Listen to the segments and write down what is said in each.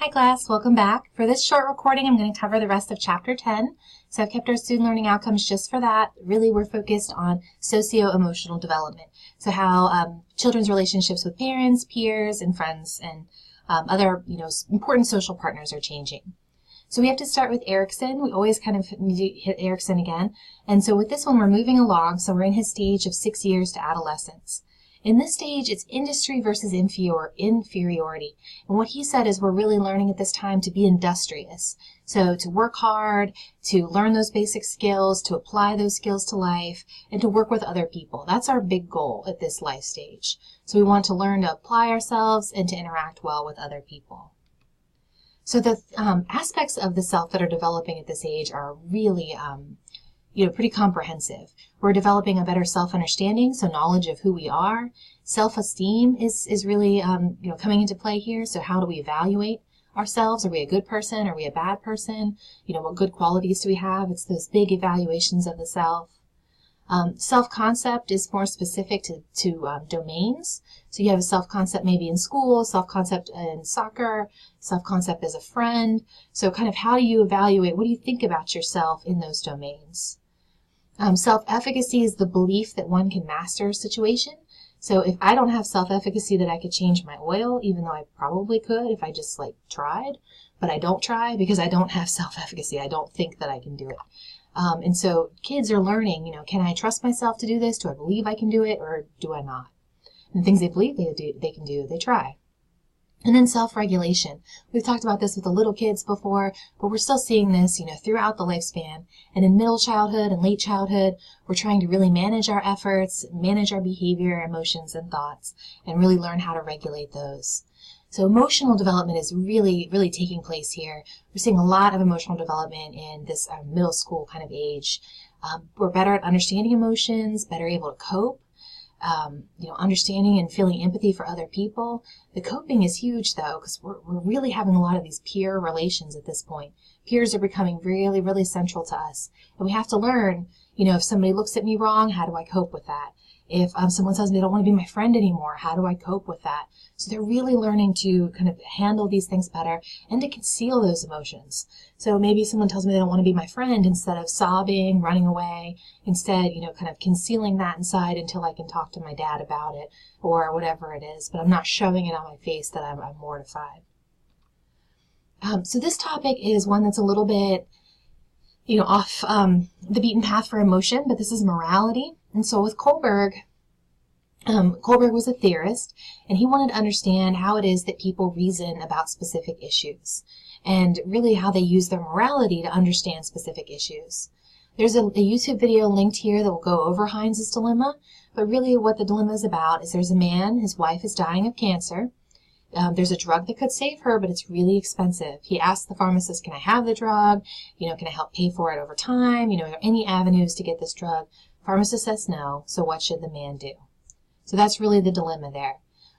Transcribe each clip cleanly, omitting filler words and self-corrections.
Hi class, welcome back. For this short recording, I'm going to cover the rest of Chapter 10. So I've kept our student learning outcomes just for that. Really, we're focused on socio-emotional development. So how children's relationships with parents, peers, and friends, and other important social partners are changing. So we have to start with Erikson. We always kind of need to hit Erikson again. And so with this one, we're moving along. So we're in his stage of 6 years to adolescence. In this stage, it's industry versus inferiority. And what he said is we're really learning at this time to be industrious. So to work hard, to learn those basic skills, to apply those skills to life, and to work with other people. That's our big goal at this life stage. So we want to learn to apply ourselves and to interact well with other people. So the aspects of the self that are developing at this age are really pretty comprehensive. We're developing a better self-understanding, so knowledge of who we are. Self-esteem is really coming into play here. So how do we evaluate ourselves? Are we a good person? Are we a bad person? What good qualities do we have? It's those big evaluations of the self. Self-concept is more specific to domains. So you have a self-concept maybe in school, self-concept in soccer, self-concept as a friend. So kind of how do you evaluate, what do you think about yourself in those domains? Self-efficacy is the belief that one can master a situation. So if I don't have self-efficacy that I could change my oil, even though I probably could if I just tried, but I don't try because I don't have self-efficacy. I don't think that I can do it. And so kids are learning, can I trust myself to do this? Do I believe I can do it or do I not? And the things they believe they can do, they try. And then self-regulation. We've talked about this with the little kids before, but we're still seeing this, throughout the lifespan. And in middle childhood and late childhood, we're trying to really manage our efforts, manage our behavior, emotions, and thoughts, and really learn how to regulate those. So emotional development is really, really taking place here. We're seeing a lot of emotional development in this middle school kind of age. We're better at understanding emotions, better able to cope. Understanding and feeling empathy for other people. The coping is huge, though, because we're really having a lot of these peer relations at this point. Peers are becoming really, really central to us. And we have to learn, if somebody looks at me wrong, how do I cope with that? If someone tells me they don't want to be my friend anymore, how do I cope with that? So they're really learning to kind of handle these things better and to conceal those emotions. So maybe someone tells me they don't want to be my friend, instead of sobbing, running away, instead, kind of concealing that inside until I can talk to my dad about it or whatever it is, but I'm not showing it on my face that I'm mortified. So this topic is one that's a little bit, off the beaten path for emotion, but this is morality. And so with Kohlberg was a theorist, and he wanted to understand how it is that people reason about specific issues, and really how they use their morality to understand specific issues. There's a YouTube video linked here that will go over Heinz's dilemma, but really what the dilemma is about is there's a man, his wife is dying of cancer. There's a drug that could save her, but it's really expensive. He asked the pharmacist, can I have the drug? Can I help pay for it over time? Are there any avenues to get this drug? Pharmacist says no, so what should the man do? So that's really the dilemma there.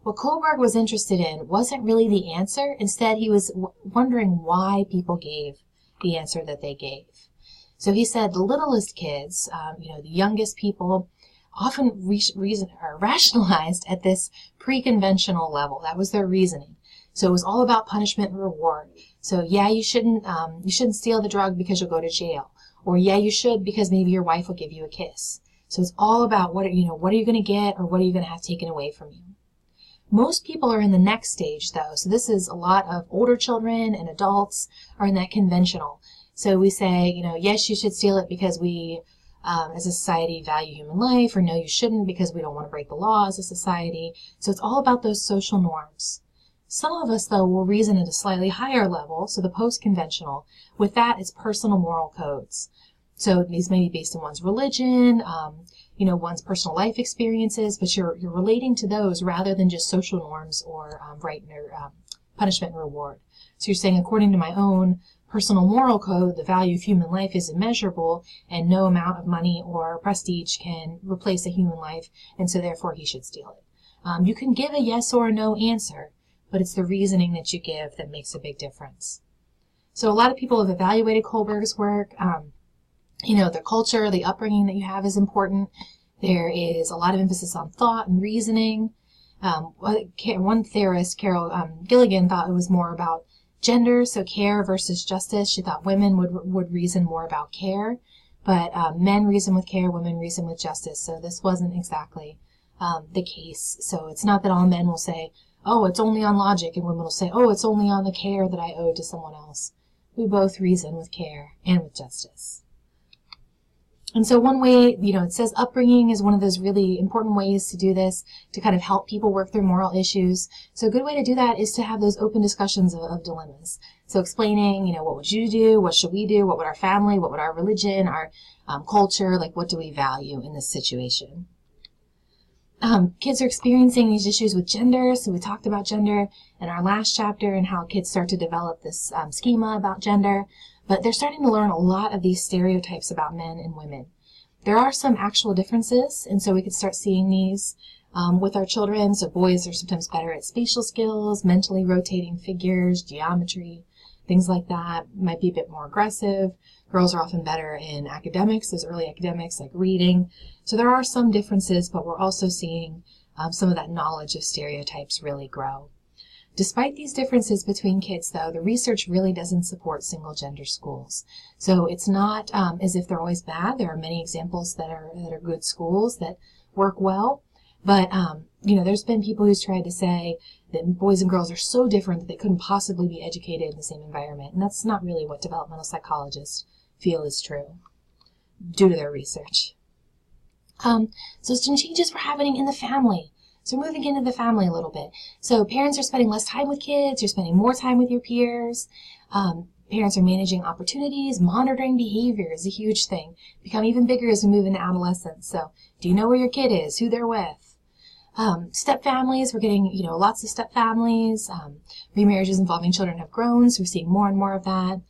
What Kohlberg was interested in wasn't really the answer. Instead, he was wondering why people gave the answer that they gave. So he said the littlest kids, the youngest people, often rationalized at this pre-conventional level. That was their reasoning. So it was all about punishment and reward. So yeah, you shouldn't steal the drug because you'll go to jail. Or yeah, you should because maybe your wife will give you a kiss. So it's all about what are you going to get or what are you going to have taken away from you. Most people are in the next stage, though. So this is a lot of older children and adults are in that conventional. So we say, yes, you should steal it because we, as a society, value human life, or no, you shouldn't because we don't want to break the law as a society. So it's all about those social norms. Some of us, though, will reason at a slightly higher level, so the post-conventional. With that, it's personal moral codes. So these may be based on one's religion, one's personal life experiences, but you're relating to those rather than just social norms or punishment and reward. So you're saying, according to my own personal moral code, the value of human life is immeasurable, and no amount of money or prestige can replace a human life, and so therefore he should steal it. You can give a yes or a no answer, but it's the reasoning that you give that makes a big difference. So a lot of people have evaluated Kohlberg's work. The culture, the upbringing that you have is important. There is a lot of emphasis on thought and reasoning. One theorist, Carol Gilligan, thought it was more about Gender, so care versus justice. She thought women would reason more about care, but men reason with care, women reason with justice. So this wasn't exactly the case. So it's not that all men will say, oh, it's only on logic, and women will say, oh, it's only on the care that I owe to someone else. We both reason with care and with justice. And so one way, it says upbringing is one of those really important ways to do this, to kind of help people work through moral issues. So a good way to do that is to have those open discussions of dilemmas. So explaining, what would you do? What should we do? What would our family? What would our religion, our culture, what do we value in this situation? Kids are experiencing these issues with gender. So we talked about gender in our last chapter and how kids start to develop this schema about gender. But they're starting to learn a lot of these stereotypes about men and women. There are some actual differences, and so we could start seeing these with our children. So boys are sometimes better at spatial skills, mentally rotating figures, geometry, things like that. Might be a bit more aggressive. Girls are often better in academics, those early academics like reading. So there are some differences, but we're also seeing some of that knowledge of stereotypes really grow. Despite these differences between kids, though, the research really doesn't support single-gender schools. So it's not as if they're always bad. There are many examples that are good schools that work well. But, there's been people who's tried to say that boys and girls are so different that they couldn't possibly be educated in the same environment. And that's not really what developmental psychologists feel is true due to their research. So some changes were happening in the family. So we're moving into the family a little bit. So parents are spending less time with kids. You're spending more time with your peers. Parents are managing opportunities. Monitoring behavior is a huge thing. Become even bigger as we move into adolescence. So do you know where your kid is, who they're with? Step families, we're getting, lots of step families. Remarriages involving children have grown, so we're seeing more and more of that.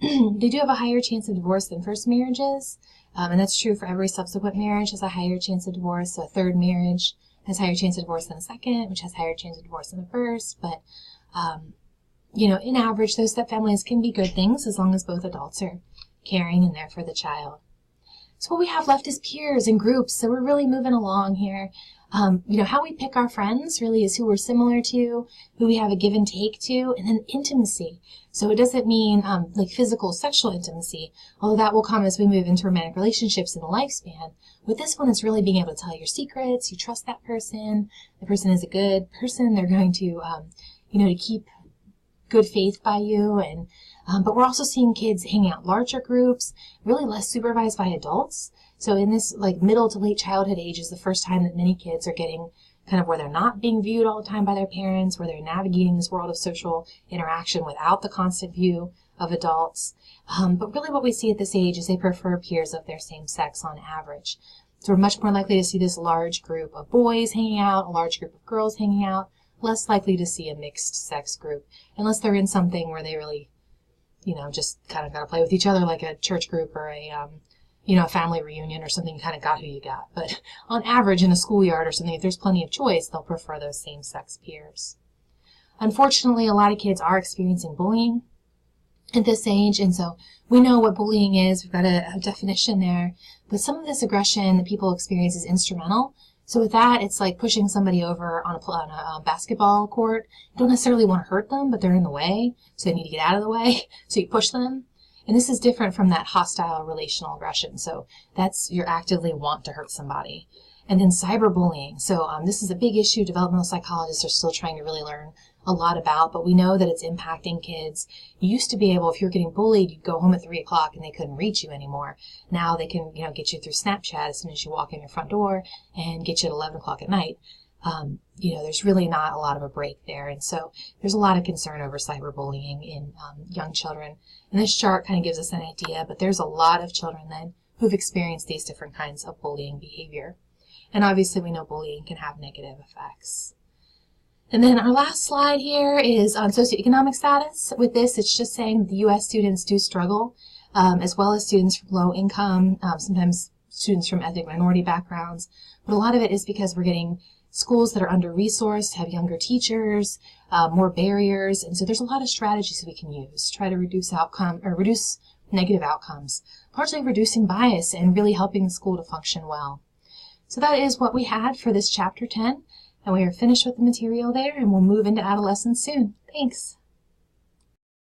They do have a higher chance of divorce than first marriages. And that's true for every subsequent marriage has a higher chance of divorce. So a third marriage has a higher chance of divorce than a second, which has a higher chance of divorce than a first. But, in average, those step families can be good things as long as both adults are caring and there for the child. So what we have left is peers and groups. So we're really moving along here. How we pick our friends really is who we're similar to, who we have a give and take to, and then intimacy. So it doesn't mean like physical, sexual intimacy, although that will come as we move into romantic relationships in the lifespan. With this one, it's really being able to tell your secrets. You trust that person. The person is a good person. They're going to, to keep good faith by you. And but we're also seeing kids hanging out larger groups, really less supervised by adults. So in this middle to late childhood age is the first time that many kids are getting kind of where they're not being viewed all the time by their parents, where they're navigating this world of social interaction without the constant view of adults. But really what we see at this age is they prefer peers of their same sex on average. So we're much more likely to see this large group of boys hanging out, a large group of girls hanging out, less likely to see a mixed sex group, unless they're in something where they really, just kind of got to play with each other like a church group or a family reunion or something. You kind of got who you got. But on average in a schoolyard or something, if there's plenty of choice, they'll prefer those same-sex peers. Unfortunately, a lot of kids are experiencing bullying at this age, and so we know what bullying is. We've got a definition there. But some of this aggression that people experience is instrumental. So with that, it's like pushing somebody over on a basketball court. You don't necessarily want to hurt them, but they're in the way, so they need to get out of the way. So you push them. And this is different from that hostile relational aggression. So that's you actively want to hurt somebody. And then cyberbullying. So this is a big issue developmental psychologists are still trying to really learn a lot about, but we know that it's impacting kids. You used to be able, if you're getting bullied, you'd go home at 3 o'clock and they couldn't reach you anymore. Now they can, get you through Snapchat as soon as you walk in your front door and get you at 11 o'clock at night. There's really not a lot of a break there. And so there's a lot of concern over cyberbullying in young children. And this chart kind of gives us an idea, but there's a lot of children then who've experienced these different kinds of bullying behavior. And obviously we know bullying can have negative effects. And then our last slide here is on socioeconomic status. With this, it's just saying the U.S. students do struggle, as well as students from low income, sometimes students from ethnic minority backgrounds. But a lot of it is because we're getting schools that are under-resourced, have younger teachers, more barriers, and so there's a lot of strategies we can use to try to reduce negative outcomes, partially reducing bias and really helping the school to function well. So that is what we had for this chapter 10, and we are finished with the material there, and we'll move into adolescence soon. Thanks.